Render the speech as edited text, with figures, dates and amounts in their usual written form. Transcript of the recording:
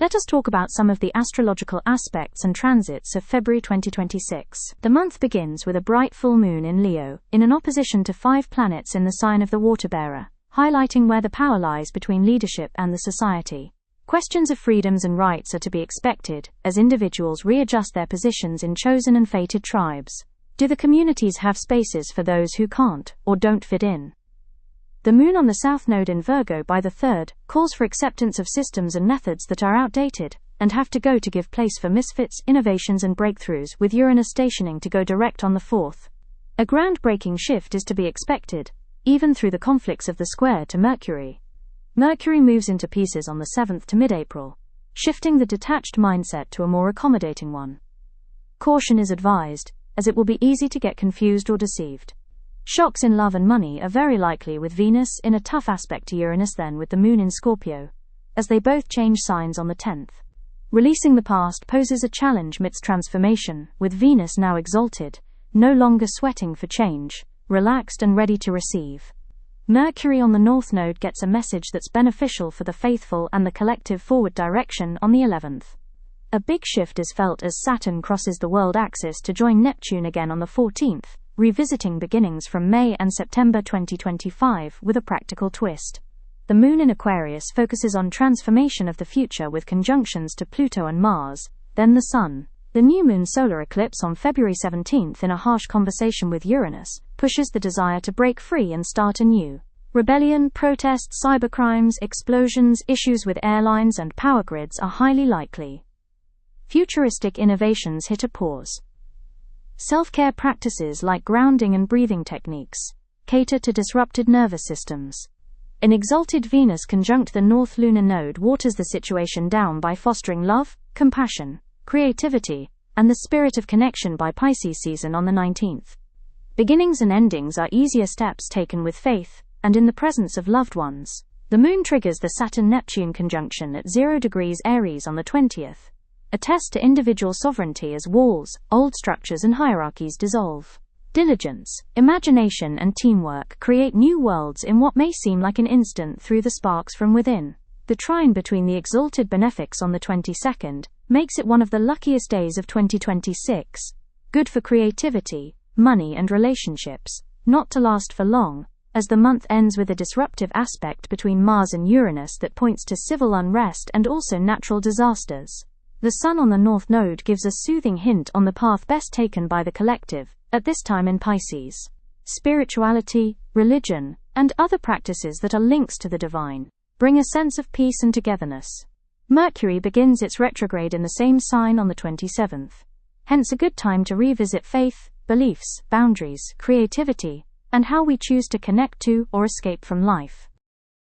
Let us talk about some of the astrological aspects and transits of February 2026. The month begins with a bright full moon in Leo, in an opposition to 5 planets in the sign of the water bearer, highlighting where the power lies between leadership and the society. Questions of freedoms and rights are to be expected, as individuals readjust their positions in chosen and fated tribes. Do the communities have spaces for those who can't, or don't fit in? The moon on the south node in Virgo by the 3rd calls for acceptance of systems and methods that are outdated, and have to go to give place for misfits, innovations and breakthroughs, with Uranus stationing to go direct on the 4th. A groundbreaking shift is to be expected, even through the conflicts of the square to Mercury. Mercury moves into pieces on the 7th to mid-April, shifting the detached mindset to a more accommodating one. Caution is advised, as it will be easy to get confused or deceived. Shocks in love and money are very likely, with Venus in a tough aspect to Uranus, then with the moon in Scorpio, as they both change signs on the 10th. Releasing the past poses a challenge midst transformation, with Venus now exalted, no longer sweating for change, relaxed and ready to receive. Mercury on the north node gets a message that's beneficial for the faithful and the collective forward direction on the 11th. A big shift is felt as Saturn crosses the world axis to join Neptune again on the 14th, revisiting beginnings from May and September 2025 with a practical twist. The moon in Aquarius focuses on transformation of the future with conjunctions to Pluto and Mars, then the Sun. The new moon solar eclipse on February 17th, in a harsh conversation with Uranus, pushes the desire to break free and start anew. Rebellion, protests, cybercrimes, explosions, issues with airlines and power grids are highly likely. Futuristic innovations hit a pause. Self-care practices like grounding and breathing techniques cater to disrupted nervous systems. An exalted Venus conjunct the north lunar node waters the situation down by fostering love, compassion, creativity, and the spirit of connection by Pisces season on the 19th. Beginnings and endings are easier steps taken with faith, and in the presence of loved ones. The moon triggers the Saturn-Neptune conjunction at 0 degrees Aries on the 20th. A test to individual sovereignty as walls, old structures and hierarchies dissolve. Diligence, imagination and teamwork create new worlds in what may seem like an instant through the sparks from within. The trine between the exalted benefics on the 22nd makes it one of the luckiest days of 2026. Good for creativity, money and relationships, not to last for long, as the month ends with a disruptive aspect between Mars and Uranus that points to civil unrest and also natural disasters. The Sun on the north node gives a soothing hint on the path best taken by the collective, at this time in Pisces. Spirituality, religion, and other practices that are links to the divine bring a sense of peace and togetherness. Mercury begins its retrograde in the same sign on the 27th. Hence a good time to revisit faith, beliefs, boundaries, creativity, and how we choose to connect to or escape from life.